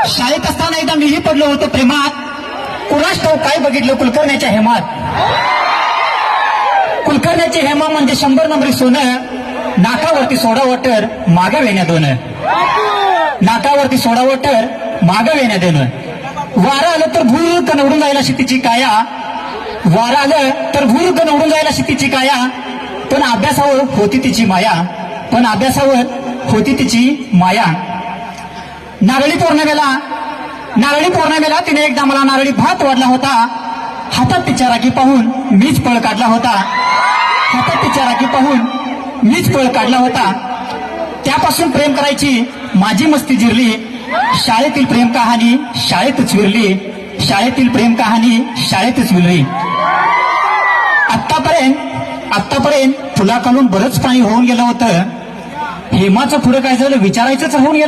शाळेत असताना एकदा मीही पडलो होतो प्रेमात. कुणास ठाऊक काय बघितलं कुलकर्ण्याच्या हेमात. कुलकर्ण्याची हेमा म्हणजे 100 नंबरी सोनं. नाकावरती सोडा वॉटर मागं वेण्या दोन. नाकावरती सोडा वॉटर मागं वेण्या दोन. वारं आलं तर भूरकन उडून जायला तिची काया. वारं आलं तर भूरकन उडून जायला तिची काया. पण अभ्यासावर होती तिची माया. पण अभ्यासावर होती तिची माया. नारळी पौर्णिमेला तिने एकदा मला नारळी भात वाढला होता. हातात तिच्या राखी पाहून मीच पळ काढला होता. हातात तिच्या राखी पाहून मीच पळ काढला होता. त्यापासून प्रेम करायची माझी मस्ती जिरली. शाळेतील प्रेम कहाणी शाळेतच विरली. शाळेतील प्रेम कहाणी शाळेतच विरली. आत्तापर्यंत फुलाखालून बरंच पाणी होऊन गेलं होतं. हेमाचं पुढे काय झालं विचारायचंच होऊन गेलं.